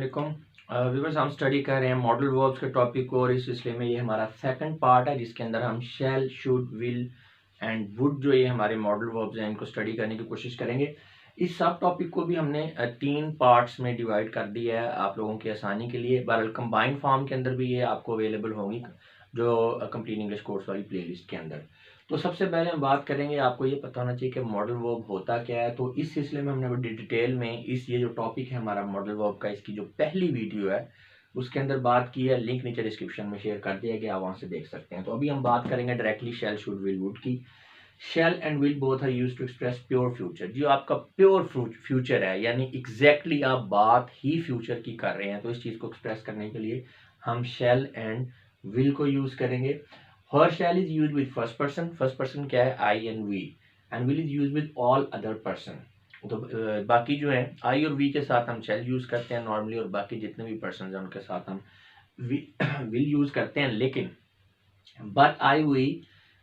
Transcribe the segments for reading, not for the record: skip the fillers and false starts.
वालेकुम। व्यूअर्स, हम स्टडी कर रहे हैं मॉडल वर्ब्स के टॉपिक को और इस सिलसिले में ये हमारा सेकंड पार्ट है जिसके अंदर हम शैल, शुड, विल एंड वुड जो ये हमारे मॉडल वर्ब्स हैं इनको स्टडी करने की कोशिश करेंगे। इस सब टॉपिक को भी हमने तीन पार्ट्स में डिवाइड कर दिया है आप लोगों की आसानी के लिए। बहरहाल कंबाइंड फॉर्म के अंदर भी ये आपको अवेलेबल होंगी जो कंप्लीट इंग्लिश कोर्स वाली प्लेलिस्ट के अंदर। तो सबसे पहले हम बात करेंगे, आपको ये पता होना चाहिए कि मॉडल वर्ब होता क्या है। तो इस सिलसिले में हमने बड़ी डिटेल में ये जो टॉपिक है हमारा मॉडल वर्ब का, इसकी जो पहली वीडियो है उसके अंदर बात की है। लिंक नीचे डिस्क्रिप्शन में शेयर कर दिया गया, आप वहाँ से देख सकते हैं। तो अभी हम बात करेंगे directly shall, should, will, would की। Shall and will both are used to express pure future. जो आपका प्योर फ्यूचर है, यानी एग्जैक्टली आप बात ही फ्यूचर की कर रहे हैं, तो इस चीज़ को एक्सप्रेस करने के लिए हम शैल एंड विल को यूज़ करेंगे। Her shall is used with first person. First person क्या है? I and we. And will is used with all other person. तो बाकी जो है I और we के साथ हम shall यूज करते हैं नॉर्मली, और बाकी जितने भी पर्सन हैं उनके साथ हम will यूज करते हैं। लेकिन but I we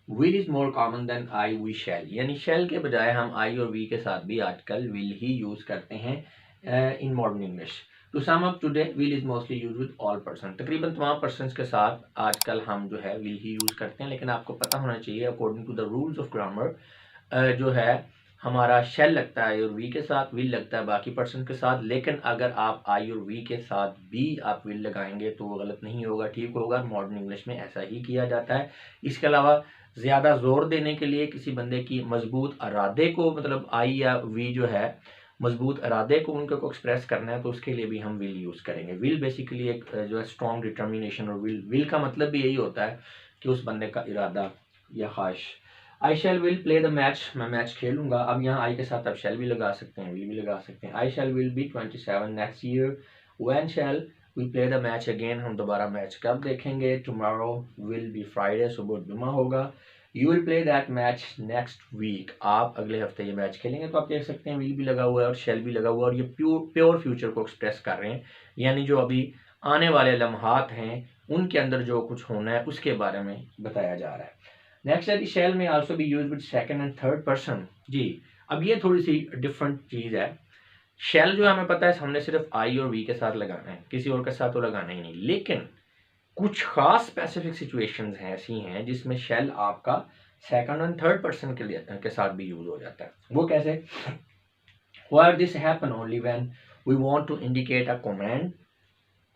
will is more common than I we shall, यानी shall के बजाय हम I और we के साथ भी आजकल will ही यूज करते हैं in modern English. To sum up today, will is mostly use with all person. तकरीबन तमाम पर्सन्स के साथ आजकल हम जो है विल ही यूज करते हैं। लेकिन आपको पता होना चाहिए according to the rules of grammar जो है हमारा शेल लगता है आई और वी के साथ, विल लगता है बाकी पर्सन के साथ। लेकिन अगर आप आई और वी के साथ भी आप विल लगाएंगे तो वो गलत नहीं होगा, ठीक होगा। मॉडर्न इंग्लिश में ऐसा ही किया जाता है। इसके अलावा ज़्यादा जोर देने के लिए किसी बंदे की मजबूत इरादे को, मतलब आई या वी जो है मजबूत इरादे को उनके को एक्सप्रेस करना है, तो उसके लिए भी हम विल यूज़ करेंगे। विल बेसिकली एक जो है स्ट्रॉन्ग डिटर्मिनेशन, और विल का मतलब भी यही होता है कि उस बंदे का इरादा या ख्वाहिश। I shall will play the match, मैं मैच खेलूंगा। अब यहाँ आई के साथ आप शैल भी लगा सकते हैं, विल भी लगा सकते हैं। I shall will be 27 next year. When shall we play the match again, हम दोबारा मैच कब देखेंगे? टुमारो विल बी फ्राइडे, सुबह जुमा होगा। You will play that match next week, आप अगले हफ्ते ये मैच खेलेंगे। तो आप देख सकते हैं विल भी लगा हुआ है और शेल भी लगा हुआ है, और ये प्योर फ्यूचर को एक्सप्रेस कर रहे हैं, यानी जो अभी आने वाले लम्हात हैं उनके अंदर जो कुछ होना है उसके बारे में बताया जा रहा है। नेक्स्ट है शेल में also be use with second and third person. जी, अब ये थोड़ी सी डिफरेंट चीज़ है। शेल जो हमें पता है हमने सिर्फ आई और वी के साथ लगाना है, किसी और के साथ तो लगाना ही नहीं। लेकिन कुछ खास स्पेसिफिक सिचुएशंस हैं, ऐसी हैं जिसमें शेल आपका सेकंड एंड थर्ड पर्सन के साथ भी यूज हो जाता है। वो कैसे? Where this happen only when we want to indicate a command,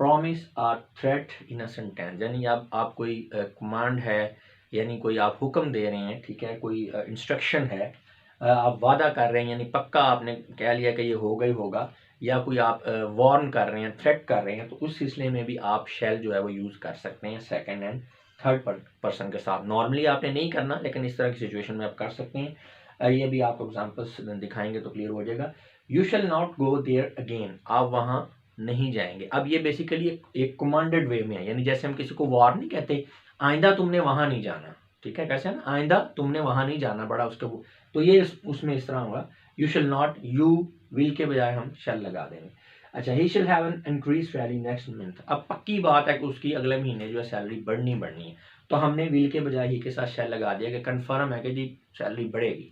promise or threat in a sentence। यानी आप कोई कमांड है, यानी कोई आप हुक्म दे रहे हैं, ठीक है, कोई इंस्ट्रक्शन है, आप वादा कर रहे हैं, यानी पक्का आपने कह लिया कि ये होगा ही होगा, या कोई आप वार्न कर रहे हैं, थ्रेट कर रहे हैं, तो उस सिलसिले में भी आप शेल जो है वो यूज़ कर सकते हैं सेकंड एंड थर्ड पर्सन के साथ। नॉर्मली आपने नहीं करना, लेकिन इस तरह की सिचुएशन में आप कर सकते हैं। ये भी आपको एग्जांपल्स दिखाएंगे तो क्लियर हो जाएगा। You shall not go there again, आप वहाँ नहीं जाएंगे। अब ये बेसिकली एक कमांडेड वे में है, यानी जैसे हम किसी को वार नहीं कहते, आइंदा तुमने वहाँ नहीं जाना, ठीक है, कैसे है ना, आइंदा तुमने वहाँ नहीं जाना, बड़ा उसके वो, तो ये उसमें इस तरह होगा। You shall not, you will के बजाय हम शैल लगा देंगे। अच्छा, he shall have an increase salary next month. अब पक्की बात है कि उसकी अगले महीने जो है सैलरी बढ़नी है, तो हमने विल के बजाय ही के साथ शैल लगा दिया कि कन्फर्म है कि जी सैलरी बढ़ेगी।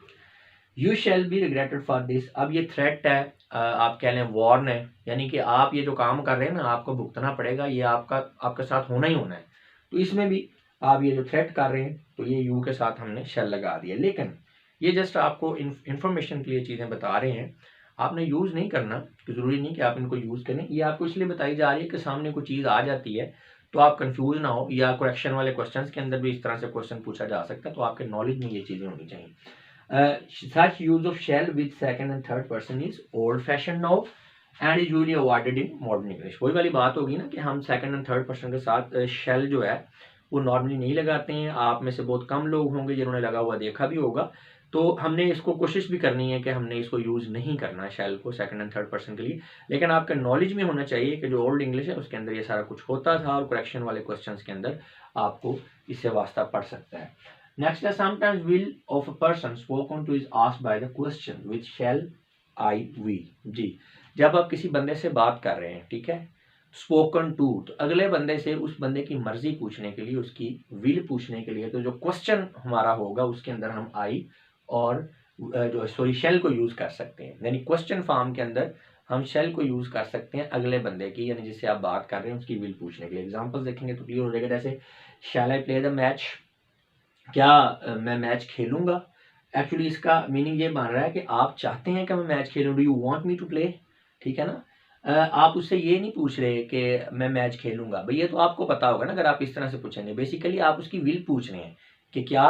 You shall be regretted for this, अब ये थ्रेट है, आप कह लें वॉर्न है, यानी कि आप ये जो काम कर रहे हैं ना आपको भुगतना पड़ेगा, ये आपके साथ होना ही होना है। तो इसमें भी आप ये जो थ्रेट कर रहे हैं तो ये यू के साथ हमने शैल लगा दिया। लेकिन ये जस्ट आपको इंफॉर्मेशन के लिए चीज़ें बता रहे हैं, आपने यूज़ नहीं करना, ज़रूरी नहीं कि आप इनको यूज़ करें। ये आपको इसलिए बताई जा रही है कि सामने कोई चीज़ आ जाती है तो आप कंफ्यूज ना हो, या करेक्शन वाले क्वेश्चंस के अंदर भी इस तरह से क्वेश्चन पूछा जा सकता है, तो आपके नॉलेज में ये चीज़ें होनी चाहिए। Such use of shall with second and third person is old fashioned now and is usually avoided in modern English। वही वाली बात होगी ना कि हम सेकंड एंड थर्ड पर्सन के साथ shall जो है वो नॉर्मली नहीं लगाते हैं। आप में से बहुत कम लोग होंगे जिन्होंने लगा हुआ देखा भी होगा। तो हमने इसको कोशिश भी करनी है कि हमने इसको यूज़ नहीं करना है शैल को सेकंड एंड थर्ड पर्सन के लिए। लेकिन आपके नॉलेज में होना चाहिए कि जो ओल्ड इंग्लिश है उसके अंदर ये सारा कुछ होता था, और करेक्शन वाले क्वेश्चंस के अंदर आपको इससे वास्ता पड़ सकता है। नेक्स्ट है sometimes will of a person spoken to is asked by the question which shall I we. जी, जब आप किसी बंदे से बात कर रहे हैं, ठीक है, स्पोकन टू, तो अगले बंदे से उस बंदे की मर्जी पूछने के लिए, उसकी विल पूछने के लिए, तो जो क्वेश्चन हमारा होगा उसके अंदर हम आई और जो सॉरी शेल को यूज कर सकते हैं। यानी क्वेश्चन फॉर्म के अंदर हम शैल को यूज़ कर सकते हैं अगले बंदे की, यानी जिससे आप बात कर रहे हैं उसकी विल पूछने के लिए। एग्जांपल्स देखेंगे तो क्लियर हो जाएगा। जैसे शैल आई प्ले द मैच, क्या मैं मैच खेलूंगा। एक्चुअली इसका मीनिंग ये बन रहा है कि आप चाहते हैं कि मैं मैच खेलूं, do you want me to play, ठीक है ना। आप उससे ये नहीं पूछ रहे कि मैं मैच खेलूंगा, भैया तो आपको पता होगा ना अगर आप इस तरह से पूछेंगे। बेसिकली आप उसकी विल पूछ रहे हैं कि क्या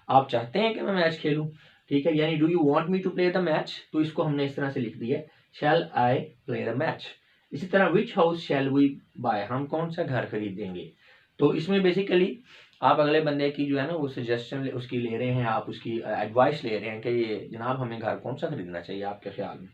आप चाहते हैं कि मैं मैच खेलूं, ठीक है, यानी do you want me to play the match. तो इसको हमने इस तरह से लिख दिया, shall I play the match. इसी तरह which house shall we buy, हम कौन सा घर खरीदेंगे। तो इसमें बेसिकली आप अगले बंदे की जो है ना वो सजेशन उसकी ले रहे हैं, आप उसकी एडवाइस ले रहे हैं कि ये जनाब हमें घर कौन सा खरीदना चाहिए आपके ख्याल में।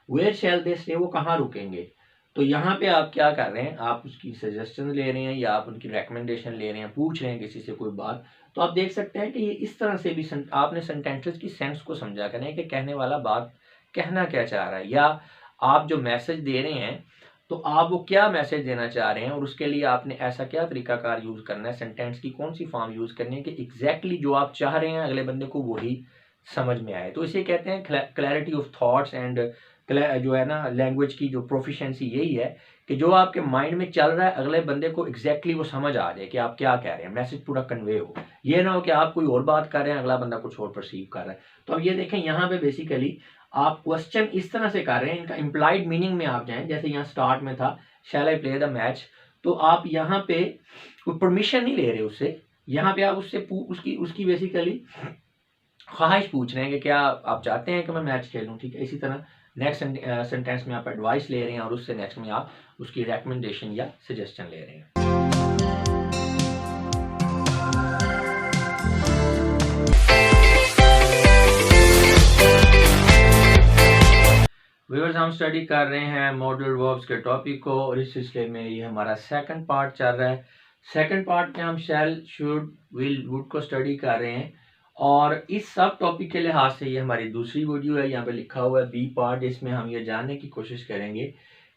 वेयर शैल दे स्टे, वो कहाँ रुकेंगे। तो यहाँ पे आप क्या कर रहे हैं, आप उसकी सजेशन ले रहे हैं या आप उनकी रिकमेंडेशन ले रहे हैं, पूछ रहे हैं किसी से कोई बात। तो आप देख सकते हैं कि ये इस तरह से भी आपने सेंटेंसेस की सेंस को समझा करना है कि कहने वाला बात कहना क्या चाह रहा है, या आप जो मैसेज दे रहे हैं तो आप वो क्या मैसेज देना चाह रहे हैं, और उसके लिए आपने ऐसा क्या तरीकाकार यूज़ करना है, सेंटेंस की कौन सी फॉर्म यूज़ करनी है कि एग्जैक्टली जो आप चाह रहे हैं अगले बंदे को वही समझ में आए। तो इसे कहते हैं क्लैरिटी ऑफ थॉट्स एंड जो है ना लैंग्वेज की जो प्रोफिशिएंसी यही है कि जो आपके माइंड में चल रहा है अगले बंदे को एग्जैक्टली वो समझ आ जाए कि आप क्या कह रहे हैं, मैसेज पूरा कन्वे हो। ये ना हो कि आप कोई और बात कर रहे हैं अगला बंदा कुछ और परसीव कर रहा है। तो अब ये देखें यहाँ पे बेसिकली आप क्वेश्चन इस तरह से कर रहे हैं, इनका इम्प्लाइड मीनिंग में आप जाएं। जैसे यहाँ स्टार्ट में था शैल आई प्ले द मैच, तो आप यहाँ पे कोई परमिशन नहीं ले रहे उससे, यहाँ पे आप उससे उसकी उसकी बेसिकली ख्वाहिश पूछ रहे हैं कि क्या आप चाहते हैं कि मैं मैच खेलूं, ठीक है। इसी तरह नेक्स्ट सेंटेंस में आप एडवाइस ले रहे हैं और उससे नेक्स्ट में आप उसकी रिकमेंडेशन या सजेशन ले रहे हैं। व्यूअर्स, हम स्टडी कर रहे हैं मॉडल वर्ब्स के टॉपिक को और इस सिलसिले में ये हमारा सेकंड पार्ट चल रहा है। सेकंड पार्ट में हम शैल शुड विल वुड को स्टडी कर रहे हैं और इस सब टॉपिक के लिहाज से ये हमारी दूसरी वीडियो है। यहाँ पे लिखा हुआ है बी पार्ट, इसमें हम ये जानने की कोशिश करेंगे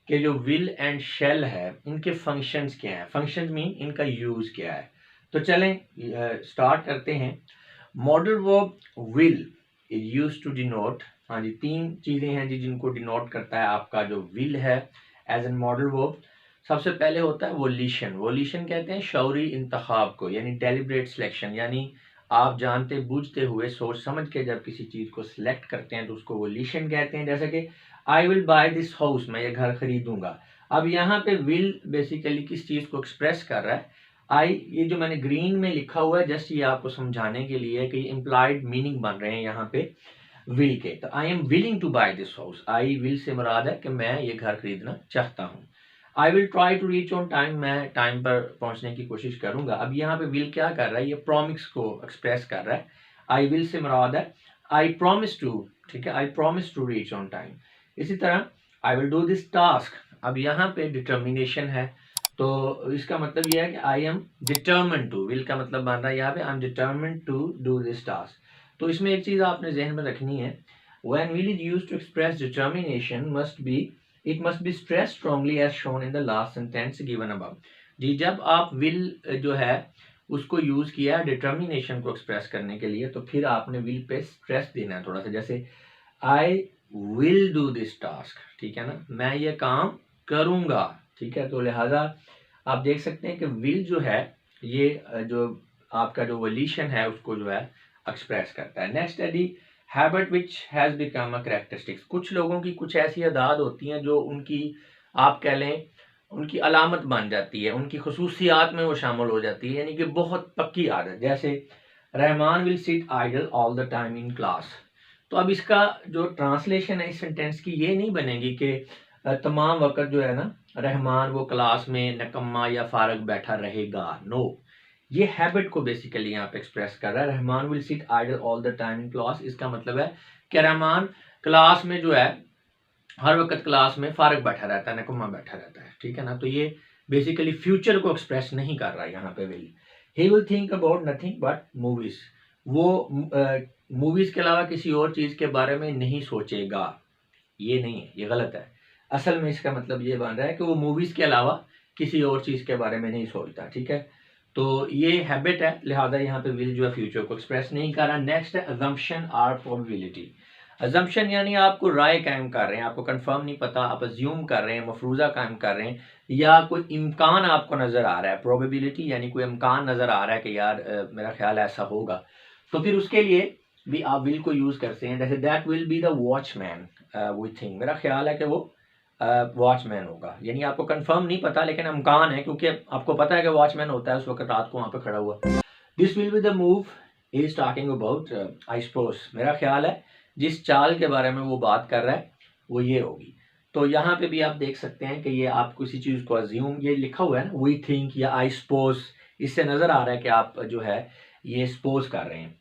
कि जो विल एंड शैल है इनके फंक्शंस क्या हैं। फंक्शंस मीन इनका यूज क्या है। तो चलें स्टार्ट करते हैं। Modal verb will is used to denote, हाँ जी, तीन चीजें हैं जी जिनको डिनोट करता है आपका जो विल है एज एन मॉडल वर्ब। सबसे पहले होता है वोलिशन। वोलिशन कहते हैं शौरी इंतखाब को, यानी डेलिब्रेट सिलेक्शन, यानी आप जानते बूझते हुए सोच समझ के जब किसी चीज को सिलेक्ट करते हैं तो उसको वोलिशन कहते हैं। जैसे कि I will buy this house, मैं ये घर खरीदूंगा। अब यहाँ पे विल बेसिकली किस चीज को एक्सप्रेस कर रहा है। आई, ये जो मैंने ग्रीन में लिखा हुआ है जस्ट ये आपको समझाने के लिए कि इम्प्लाइड मीनिंग बन रहे हैं यहाँ पे विल के। तो I am willing to buy this house, I will से मुराद है कि मैं ये घर खरीदना चाहता हूँ। I will try to reach on time, मैं टाइम पर पहुंचने की कोशिश करूंगा। अब यहाँ पे विल क्या कर रहा है, ये प्रॉमिस को एक्सप्रेस कर रहा है। आई विल से मुराद है आई प्रॉमिस टू, ठीक है, I promise to reach on time. इसी तरह I will do this task, अब यहाँ पे डिटर्मिनेशन है तो इसका मतलब यह है कि I am determined to, will का मतलब बन रहा है यहाँ पे I am determined to do this task. तो इसमें एक चीज आपने जहन में रखनी है, when will is used to express determination must be, it must be stress strongly as shown in the last sentence given above. जी, जब आप विल जो है उसको यूज किया है डिटर्मिनेशन को एक्सप्रेस करने के लिए तो फिर आपने विल पे स्ट्रेस देना है थोड़ा सा। जैसे आई विल डू दिस टास्क, ठीक है ना, मैं ये काम करूंगा, ठीक है। तो लिहाजा आप देख सकते हैं कि विल जो है ये जो आपका जो वोलिशन है उसको जो है एक्सप्रेस करता है। नेक्स्ट है दी habit which has become a characteristics. कुछ लोगों की कुछ ऐसी आदत होती हैं जो उनकी आप कह लें उनकी अलामत बन जाती है, उनकी खसूसियात में वो शामिल हो जाती है, यानी कि बहुत पक्की आदत। जैसे Rahman will sit idle all the time in class. तो अब इसका जो ट्रांसलेशन है इस सेंटेंस की ये नहीं बनेगी कि तमाम वक्त जो है ना रहमान वो क्लास में नकम्मा या फारग बैठा रहेगा। नो, ये हैबिट को बेसिकली यहाँ पे एक्सप्रेस कर रहा है। Rahman will sit idle all the time in class, इसका मतलब है कि रहमान क्लास में जो है हर वक्त क्लास में फारग बैठा रहता है, नकम्मा बैठा रहता है, ठीक है ना। तो ये बेसिकली फ्यूचर को एक्सप्रेस नहीं कर रहा है यहाँ पे will. He will think about nothing but movies, वो मूवीज के अलावा किसी और चीज के बारे में नहीं सोचेगा। ये नहीं है, ये गलत है। असल में इसका मतलब ये बन रहा है कि वो मूवीज के अलावा किसी और चीज के बारे में नहीं सोचता, ठीक है। तो ये हैबिट है, लिहाजा यहाँ पे विल जो है फ्यूचर को एक्सप्रेस नहीं कर रहा। नेक्स्ट है अजम्पशन और प्रोबेबिलिटी। अजम्पशन यानी आपको राय कायम कर रहे हैं, आपको कंफर्म नहीं पता, आप अज्यूम कर रहे हैं, मफरूज़ा कायम कर रहे हैं, या कोई इम्कान आपको नज़र आ रहा है, प्रोबेबिलिटी यानी कोई इम्कान नज़र आ रहा है कि यार मेरा ख्याल ऐसा होगा, तो फिर उसके लिए भी आप विल को यूज़ करते हैं। जैसे that will be the watchman we think, मेरा ख्याल है कि वो वॉचमैन होगा, यानी आपको कंफर्म नहीं पता लेकिन इम्कान है, क्योंकि आपको पता है कि वॉचमैन होता है उस वक्त रात को वहाँ पे खड़ा हुआ। This will be the move is talking about, I suppose, मेरा ख्याल है जिस चाल के बारे में वो बात कर रहा है वो ये होगी। तो यहाँ पे भी आप देख सकते हैं कि ये आप किसी चीज़ को अज्यूम, ये लिखा हुआ है ना वी थिंक या आई सपोज, इससे नज़र आ रहा है कि आप जो है ये सपोज कर रहे हैं।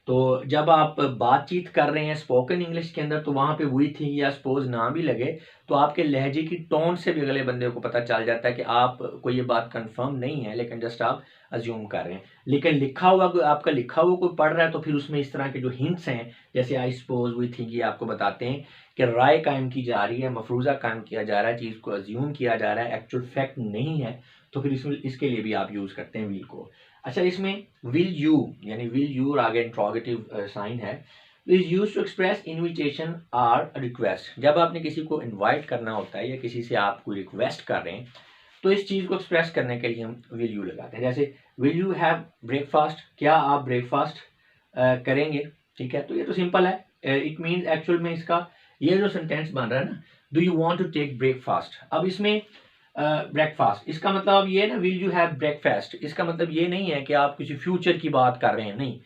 तो जब आप बातचीत कर रहे हैं स्पोकन इंग्लिश के अंदर, तो वहाँ पे वी थिंक या सपोज ना भी लगे तो आपके लहजे की टोन से भी अगले बंदे को पता चल जाता है कि आप को ये बात कंफर्म नहीं है, लेकिन जस्ट आप अज्यूम कर रहे हैं। लेकिन लिखा हुआ आपका लिखा हुआ कोई पढ़ रहा है तो फिर उसमें इस तरह के जो हिंट्स हैं, जैसे आई सपोज, वी थिंक, ये आपको बताते हैं कि राय कायम की जा रही है, मफरूज़ा कायम किया जा रहा है, चीज़ को अज्यूम किया जा रहा है, एक्चुअल फैक्ट नहीं है, तो फिर इसमें इसके लिए भी आप यूज़ करते हैं विल को। अच्छा, इसमें विल यू यानी विल यू और आगे इंट्रोगेटिव साइन है, is use to express invitation or request. जब आपने किसी को इनवाइट करना होता है या किसी से आप कोई रिक्वेस्ट कर रहे हैं तो इस चीज़ को एक्सप्रेस करने के लिए हम विल यू लगाते हैं। जैसे विल यू हैव ब्रेकफास्ट, क्या आप ब्रेकफास्ट करेंगे, ठीक है, तो ये तो सिंपल है। इट मीन्स एक्चुअल में इसका ये जो सेंटेंस बन रहा है ना, do you want to take breakfast, अब इसमें ब्रेकफास्ट इसका मतलब अब ये है ना, विल यू हैव ब्रेकफास्ट, इसका मतलब ये नहीं है कि आप किसी फ्यूचर की बात कर रहे हैं, नहीं,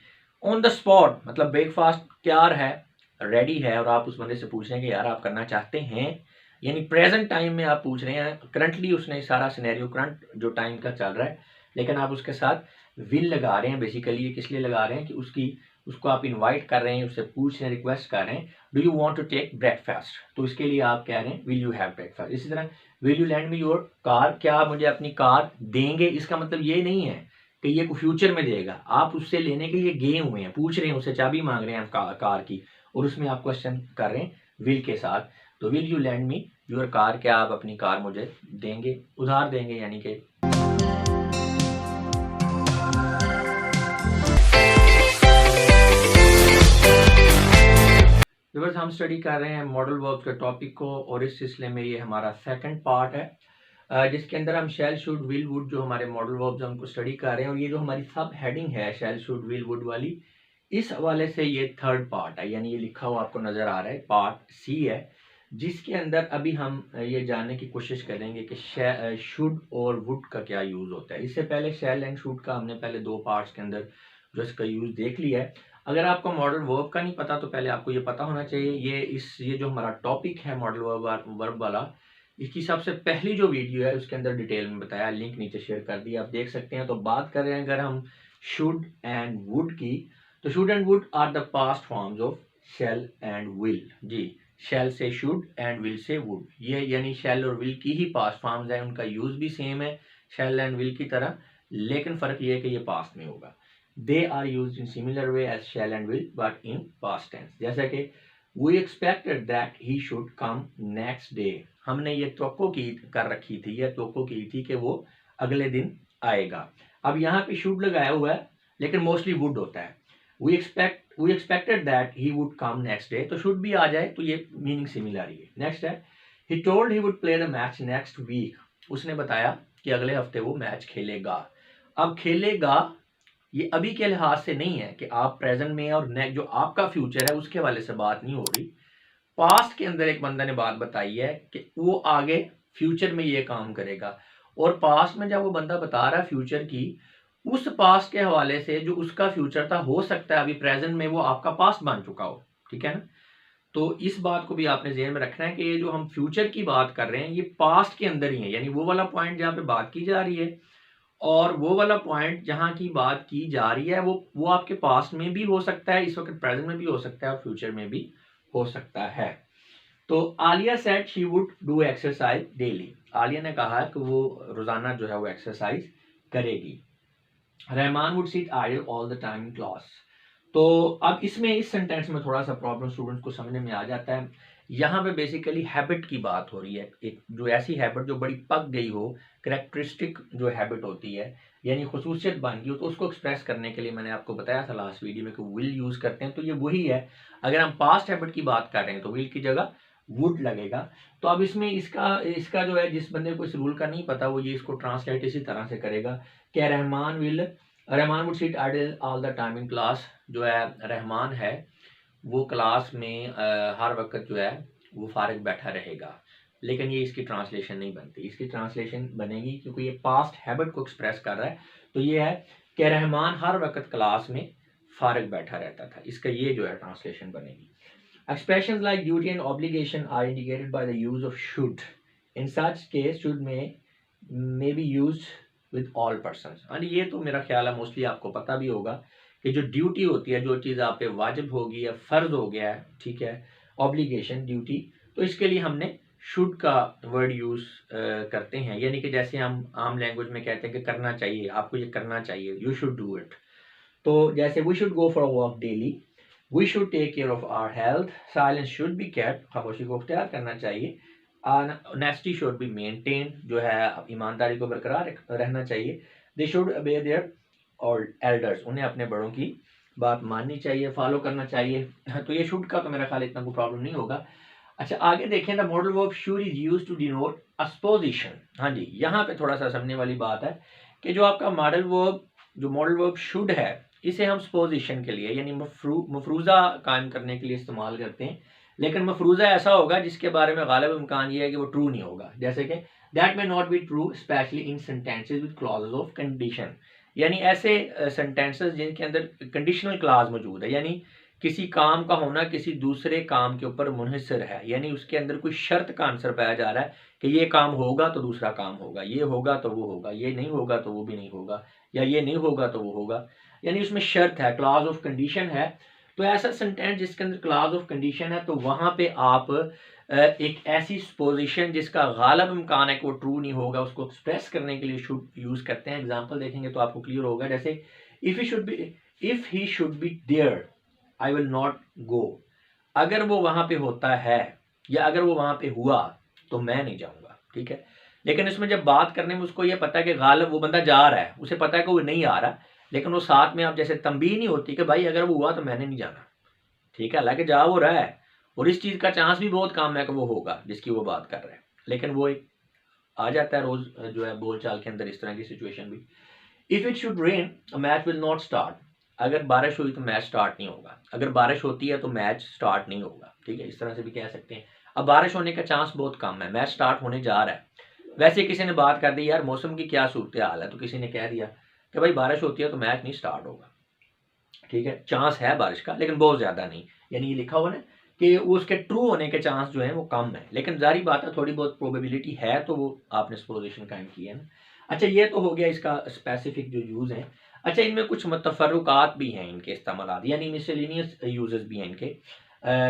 ऑन द स्पॉट, मतलब ब्रेकफास्ट तैयार है, रेडी है, और आप उस बंदे से पूछ रहे हैं कि यार आप करना चाहते हैं, यानी प्रेजेंट टाइम में आप पूछ रहे हैं, करंटली उसने सारा सिनेरियो करंट जो टाइम का चल रहा है, लेकिन आप उसके साथ विल लगा रहे हैं। बेसिकली ये किस लिए लगा रहे हैं कि उसको आप इनवाइट कर रहे हैं, उससे पूछ रहे हैं, रिक्वेस्ट कर रहे हैं, do you want to take breakfast, तो इसके लिए आप कह रहे हैं विल यू हैव ब्रेकफास्ट। इसी तरह will you lend me your car, क्या आप मुझे अपनी कार देंगे, इसका मतलब ये नहीं है कि ये को फ्यूचर में देगा, आप उससे लेने के लिए गए हुए हैं, पूछ रहे हैं, उससे चाबी मांग रहे हैं कार की, और उसमें आप क्वेश्चन कर रहे हैं विल के साथ। तो will you lend me your car, क्या आप अपनी कार मुझे देंगे, उधार देंगे, यानी कि। व्यूअर्स, हम स्टडी कर रहे हैं मॉडल वर्ब के टॉपिक को, और इस सिलसिले में ये हमारा सेकंड पार्ट है, जिसके अंदर हम शैल, शुड, विल, वुड जो हमारे मॉडल वर्ब्स हैं उनको स्टडी कर रहे हैं। और ये जो हमारी सब हेडिंग है शैल, शुड, विल, वुड वाली, इस हवाले से ये थर्ड पार्ट है, यानी ये लिखा हुआ आपको नज़र आ रहा है पार्ट सी है, जिसके अंदर अभी हम ये जानने की कोशिश करेंगे कि शुड और वुड का क्या यूज़ होता है। इससे पहले शैल एंड शुड का हमने पहले दो पार्ट्स के अंदर जो इसका यूज़ देख लिया है। अगर आपको मॉडल वर्ब का नहीं पता तो पहले आपको ये पता होना चाहिए, ये जो हमारा टॉपिक है मॉडल वर्ब वाला, इसकी सबसे पहली जो वीडियो है उसके अंदर डिटेल में बताया, लिंक नीचे शेयर कर दिया, आप देख सकते हैं। तो बात कर रहे हैं अगर हम शुड एंड वुड की, तो should and would are the past forms of shall and will. जी, शैल से शुड एंड विल से वुड, ये यानी शैल और विल की ही पास्ट फॉर्म्स है, उनका यूज भी सेम है शैल एंड विल की तरह, लेकिन फर्क ये है कि ये पास्ट में होगा। They are used in similar way as shall and will, but in past tense. जैसा कि we expected that he should come next day. हमने ये तवक्को की कर रखी थी, ये तवक्को की थी कि वो अगले दिन आएगा। अब यहाँ पे should लगाया हुआ है, लेकिन मोस्टली would होता है। We expected that he would come next day, तो should भी आ जाए तो ये मीनिंग सिमिलर ही है। नेक्स्ट है, he told he would play the match next week. उसने बताया कि अगले हफ्ते वो मैच खेलेगा। अब खेलेगा ये अभी के लिहाज से नहीं है कि आप प्रेजेंट में, और नेक्स्ट जो आपका फ्यूचर है उसके वाले से बात नहीं हो रही। पास्ट के अंदर एक बंदा ने बात बताई है कि वो आगे फ्यूचर में ये काम करेगा, और पास्ट में जब वो बंदा बता रहा है फ्यूचर की, उस पास्ट के हवाले से जो उसका फ्यूचर था, हो सकता है अभी प्रेजेंट में वो आपका पास्ट बन चुका हो, ठीक है ना। तो इस बात को भी आपने ज़हन में रखना है कि ये जो हम फ्यूचर की बात कर रहे हैं ये पास्ट के अंदर ही है, यानी वो वाला पॉइंट जहाँ पे बात की जा रही है और वो वाला पॉइंट जहां की बात की जा रही है वो आपके पास्ट में भी हो सकता है, इस वक्त प्रेजेंट में भी हो सकता है, और फ्यूचर में भी हो सकता है। तो Alia said she would do exercise daily, Alia ने कहा कि वो रोजाना जो है वो एक्सरसाइज करेगी। Rahman would sit idle all the time in class. तो अब इसमें इस सेंटेंस में थोड़ा सा प्रॉब्लम स्टूडेंट्स को समझने में आ जाता है। यहाँ पे बेसिकली हैबिट की बात हो रही है, एक जो ऐसी हैबिट जो बड़ी पक गई हो, करेक्टरिस्टिक जो हैबिट होती है, यानी खसूसियत बन गई हो, तो उसको एक्सप्रेस करने के लिए मैंने आपको बताया था लास्ट वीडियो में कि विल यूज़ करते हैं, तो ये वही है। अगर हम पास्ट हैबिट की बात कर रहे हैं तो विल की जगह वुड लगेगा। तो अब इसमें इसका इसका जो है, जिस बंदे को इस रूल का नहीं पता वो ये इसको ट्रांसलेट इसी तरह से करेगा कि Rahman would sit idle all the time in class. जो है रहमान है वो क्लास में हर वक्त जो है वो फारिग बैठा रहेगा। लेकिन ये इसकी ट्रांसलेशन नहीं बनती, इसकी ट्रांसलेशन बनेगी क्योंकि ये पास्ट हैबिट को एक्सप्रेस कर रहा है। तो ये है कि रहमान हर वक्त क्लास में फारिग बैठा रहता था, इसका ये जो है ट्रांसलेशन बनेगी। Expressions like duty and obligation are indicated by the use of should. In such case, should may be used with all persons. और ये तो मेरा ख्याल है मोस्टली आपको पता भी होगा कि जो ड्यूटी होती है, जो चीज़ आप पे वाजिब होगी या फ़र्ज हो गया है, ठीक है, ऑब्लिगेशन ड्यूटी, तो इसके लिए हमने शुड का वर्ड यूज़ करते हैं। यानी कि जैसे हम आम लैंग्वेज में कहते हैं कि करना चाहिए, आपको ये करना चाहिए, यू शुड डू इट। तो जैसे we should go for a walk daily, we should take care of our health, silence should be kept, खामोशी को अख्तियार करना चाहिए, ऑनेस्टी शुड बी मेंटेन, जो है ईमानदारी को बरकरार रहना चाहिए, दे शुड ओबे देयर और एल्डर्स, उन्हें अपने बड़ों की बात माननी चाहिए, फॉलो करना चाहिए। तो ये शुड का तो मेरा ख्याल इतना कोई प्रॉब्लम नहीं होगा। अच्छा आगे देखें, the modal verb should is used to denote opposition. हाँ जी, यहाँ पे थोड़ा सा समझने वाली बात है कि जो आपका मॉडल वर्ब शुड है, इसे हम सपोजिशन के लिए यानी मफरूज़ा कायम करने के लिए इस्तेमाल करते हैं। लेकिन मफरूज़ा ऐसा होगा जिसके बारे में गालिब इम्कान ये है कि वो ट्रू नहीं होगा। जैसे कि that may not be true specially in sentences with clauses of condition, यानी ऐसे सेंटेंसेस जिनके अंदर कंडीशनल क्लाज मौजूद है, यानी किसी काम का होना किसी दूसरे काम के ऊपर मुनहसर है, यानी उसके अंदर कोई शर्त का आंसर पाया जा रहा है कि ये काम होगा तो दूसरा काम होगा, ये होगा तो वो होगा, ये नहीं होगा तो वो भी नहीं होगा, या ये नहीं होगा तो वो होगा, यानी उसमें शर्त है, क्लाज ऑफ कंडीशन है। तो ऐसा सेंटेंस जिसके अंदर क्लाज ऑफ कंडीशन है, तो वहां पे आप एक ऐसी सपोजिशन जिसका गालिब इम्कान है कि वो ट्रू नहीं होगा, उसको एक्सप्रेस करने के लिए शुड यूज करते हैं। एग्जांपल देखेंगे तो आपको क्लियर होगा। जैसे if he should be there I will not go, अगर वो वहां पे होता है या अगर वो वहां पे हुआ तो मैं नहीं जाऊंगा, ठीक है। लेकिन इसमें जब बात करने में उसको ये पता है कि गालिब वो बंदा जा रहा है, उसे पता है कि वो नहीं आ रहा, लेकिन वो साथ में आप जैसे तंबीह नहीं होती कि भाई अगर वो हुआ तो मैंने नहीं जाना, ठीक है, हालांकि जा वो रहा है और इस चीज का चांस भी बहुत कम है कि वो होगा जिसकी वो बात कर रहे हैं, लेकिन वो एक आ जाता है रोज जो है बोलचाल के अंदर इस तरह की सिचुएशन भी। If it should rain match will not start, अगर बारिश हुई तो मैच स्टार्ट नहीं होगा, अगर बारिश होती है तो मैच स्टार्ट नहीं होगा, ठीक है, इस तरह से भी कह सकते हैं। अब बारिश होने का चांस बहुत कम है, मैच स्टार्ट होने जा रहा है। वैसे किसी ने बात कर दी यार मौसम की क्या सूरत हाल है, तो किसी ने कह दिया कि भाई बारिश होती है तो मैच नहीं स्टार्ट होगा, ठीक है, चांस है बारिश का लेकिन बहुत ज्यादा नहीं, यानी ये लिखा हुआ ना कि उसके ट्रू होने के चांस जो है वो कम है, लेकिन जारी बात है थोड़ी बहुत प्रोबेबिलिटी है, तो वो आपने सपोजिशन कायम की है ना। अच्छा ये तो हो गया इसका स्पेसिफिक जो यूज है। अच्छा इनमें कुछ मतफरुकात भी हैं इनके इस्तेमाल, यानी मिसलिनियस यूजेस भी हैं इनके,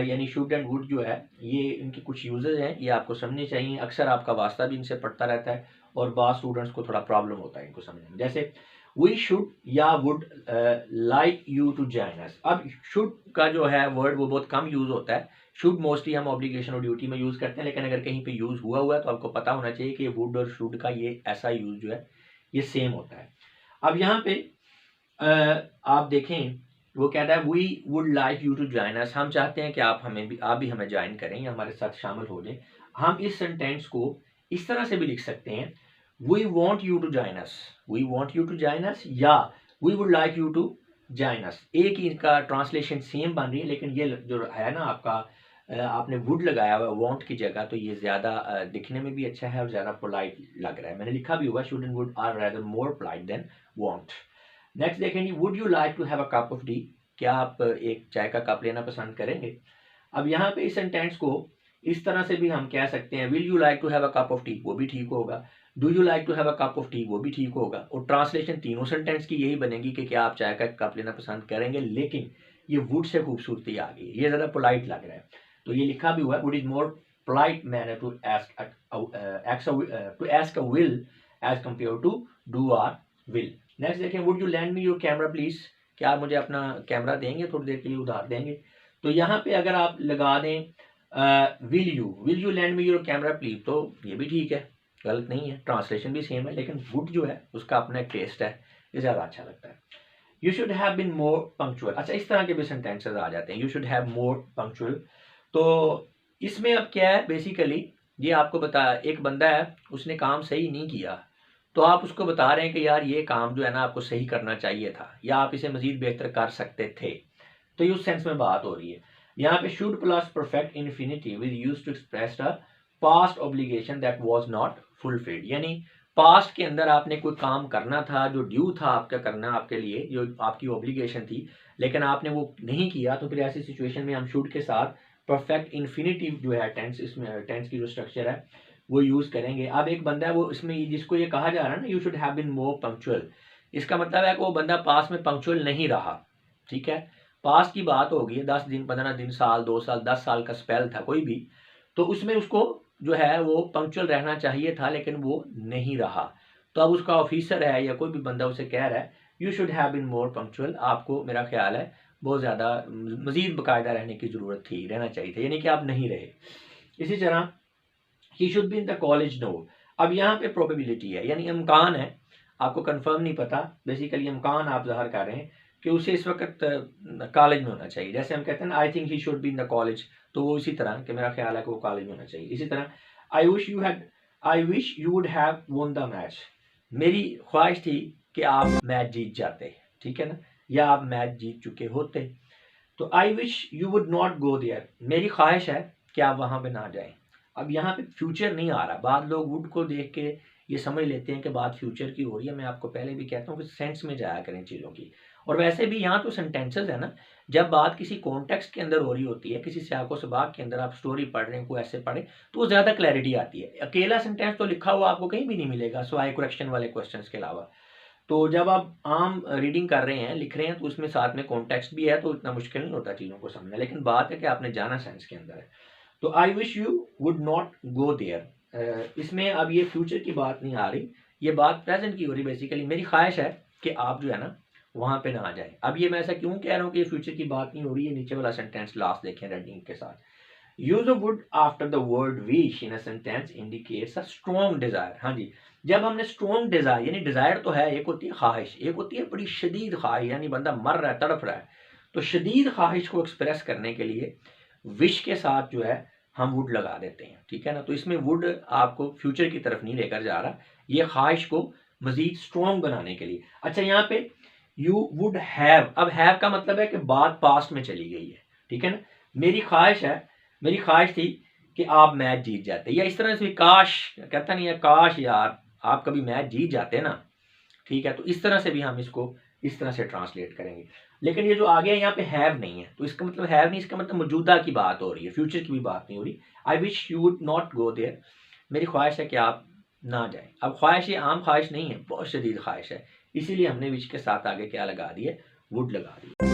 यानी शुड एंड वुड जो है ये इनके कुछ यूजेस हैं, ये आपको समझने चाहिए। अक्सर आपका वास्ता भी इनसे पड़ता रहता है और बाद स्टूडेंट्स को थोड़ा प्रॉब्लम होता है इनको समझने में। जैसे वी शुड या would like you to join us, अब शुड का जो है वर्ड वो बहुत कम यूज होता है। शुड मोस्टली हम ऑब्लिगेशन और ड्यूटी में यूज करते हैं, लेकिन अगर कहीं पे यूज हुआ है तो आपको पता होना चाहिए कि वुड और शुड का ये ऐसा यूज जो है ये सेम होता है। अब यहाँ पे आप देखें वो कहता है we would like you to join us, हम चाहते हैं कि आप भी हमें ज्वाइन करें या हमारे साथ शामिल हो जाए। हम इस सेंटेंस को इस तरह से भी लिख सकते हैं, we want you to join us, we want you to join us, या we would like you to join us. एक ही इनका ट्रांसलेशन सेम बन रही है, लेकिन ये जो है ना आपका आपने वुड लगाया हुआ वॉन्ट की जगह, तो ये ज्यादा दिखने में भी अच्छा है और ज्यादा पोलाइट लग रहा है। मैंने लिखा भी हुआ should and would are rather more polite than want. Next देखेंगे, would you like to have a cup of tea, क्या आप एक चाय का कप लेना पसंद करेंगे। अब यहाँ पे इस सेंटेंस को इस तरह से भी हम कह सकते हैं, will you like to have a cup of tea, वो भी ठीक होगा, do you like to have a cup of tea, वो भी ठीक होगा, और ट्रांसलेशन तीनों सेंटेंस की यही बनेगी कि क्या आप चाय का कप लेना पसंद करेंगे। लेकिन ये वुड से खूबसूरती आ गई, ये ज्यादा पोलाइट लग रहा है, तो ये लिखा भी हुआ है, would is more polite manner to ask a will as compare to do or will. Next देखें, would you lend me your camera please, क्या आप मुझे अपना कैमरा देंगे, थोड़ी देर के लिए उधार देंगे। तो यहाँ पे अगर आप लगा दें will you lend me your camera please, तो ये भी ठीक है, गलत नहीं है, ट्रांसलेशन भी सेम है, लेकिन वुड जो है उसका अपना एक टेस्ट है, ये ज़्यादा अच्छा लगता है। You should have been more punctual, अच्छा इस तरह के भी सेंटेंसेस आ जाते हैं, you should have more punctual. तो इसमें अब क्या है, बेसिकली ये आपको बता, एक बंदा है उसने काम सही नहीं किया, तो आप उसको बता रहे हैं कि यार ये काम जो है ना आपको सही करना चाहिए था, या आप इसे मजीद बेहतर कर सकते थे, तो ये उस सेंस में बात हो रही है। यहाँ पे should plus perfect infinitive is used to express a past obligation that was not fulfilled, यानी पास्ट के अंदर आपने कोई काम करना था जो ड्यू था आपका करना, आपके लिए जो आपकी ऑब्लिगेशन थी, लेकिन आपने वो नहीं किया, तो फिर ऐसी सिचुएशन में हम शुड के साथ परफेक्ट इन्फिनिटिव जो है टेंस, इसमें टेंस की जो स्ट्रक्चर है वो यूज़ करेंगे। अब एक बंदा है वो इसमें जिसको ये कहा जा रहा है ना you should have been more punctual, इसका मतलब है कि वो बंदा पास में पंक्चुअल नहीं रहा, ठीक है, पास की बात होगी, 10 दिन 15 दिन साल 2 साल 10 साल का स्पेल था कोई भी, तो उसमें उसको जो है वो पंक्चुअल रहना चाहिए था लेकिन वो नहीं रहा। तो अब उसका ऑफिसर है या कोई भी बंदा उसे कह रहा है you should have been more punctual, आपको मेरा ख्याल है बहुत ज़्यादा मज़ीद बाकायदा रहने की ज़रूरत थी, रहना चाहिए था, यानी कि आप नहीं रहे। इसी तरह he should be in the college no, अब यहाँ पे प्रोबेबिलिटी है, यानी इम्कान है, आपको कंफर्म नहीं पता, बेसिकली इम्कान आप ज़ाहिर कर रहे हैं कि उसे इस वक्त कॉलेज में होना चाहिए। जैसे हम कहते हैं ना I think he should be in the college, तो वो इसी तरह कि मेरा ख्याल है कि वो कॉलेज में होना चाहिए। इसी तरह आई wish you would have won the match, मेरी ख्वाहिश थी कि आप मैच जीत जाते, ठीक है ना, या आप मैच जीत चुके होते। तो I wish you would not go there, मेरी ख्वाहिश है कि आप वहाँ पे ना जाएं। अब यहाँ पे फ्यूचर नहीं आ रहा, बाद लोग वुड को देख के ये समझ लेते हैं कि बात फ्यूचर की हो रही है। मैं आपको पहले भी कहता हूँ कि सेंस में जाया करें चीज़ों की। और वैसे भी यहाँ तो सेंटेंसेस है ना, जब बात किसी कॉन्टेक्स्ट के अंदर हो रही होती है, किसी सियाको सबाक के अंदर आप स्टोरी पढ़ रहे हैं, कोई ऐसे पढ़े, तो वो ज़्यादा क्लैरिटी आती है। अकेला सेंटेंस तो लिखा हुआ आपको कहीं भी नहीं मिलेगा सिवाय करेक्शन वाले क्वेश्चन के अलावा। तो जब आप आम रीडिंग कर रहे हैं, लिख रहे हैं, तो उसमें साथ में कॉन्टेक्स्ट भी है, तो इतना मुश्किल नहीं होता चीज़ों को समझना, लेकिन बात है कि आपने जाना सेंस के अंदर है। तो I wish you would not go there, इसमें अब ये फ्यूचर की बात नहीं आ रही, ये बात प्रेजेंट की हो रही। बेसिकली मेरी ख्वाहिश है कि आप जो है ना वहाँ पे ना आ जाए। अब ये मैं ऐसा क्यों कह रहा हूँ कि ये फ्यूचर की बात नहीं हो रही है, नीचे वाला सेंटेंस लास्ट देखें रेडिंग के साथ, use of would after the word wish in a sentence indicates a strong Dzire. हाँ जी, जब हमने स्ट्रॉन्ग डिजायर, यानी डिजायर तो है, एक होती है ख्वाहिश, एक होती है बड़ी शदीद ख्वाहिश, यानी बंदा मर रहा है, तड़प रहा है, तो शदीद ख्वाहिश को एक्सप्रेस करने के लिए विश के साथ जो है हम वुड लगा देते हैं, ठीक है ना। तो इसमें वुड आपको फ्यूचर की तरफ नहीं लेकर जा रहा, ये ख्वाहिश को मजीद स्ट्रॉन्ग बनाने के लिए। अच्छा, यहाँ पे यू वुड हैव, अब हैव का मतलब है कि बात पास्ट में चली गई है, ठीक है ना। मेरी ख्वाहिश है, मेरी ख्वाहिश थी कि आप मैच जीत जाते, या इस तरह से काश, कहता नहीं है काश यार आप कभी मैच जीत जाते ना, ठीक है। तो इस तरह से भी हम इसको इस तरह से ट्रांसलेट करेंगे। लेकिन ये जो आगे है यहाँ पे हैव नहीं है, तो इसका मतलब हैव नहीं, इसका मतलब मौजूदा की बात हो रही है, फ्यूचर की भी बात नहीं हो रही। I wish you would not go there, मेरी ख्वाहिश है कि आप ना जाएं। अब ख्वाहिश ये आम ख्वाहिश नहीं है, बहुत शदीद ख्वाहिश है, इसीलिए हमने विश के साथ आगे क्या लगा दिए, वुड लगा दिए।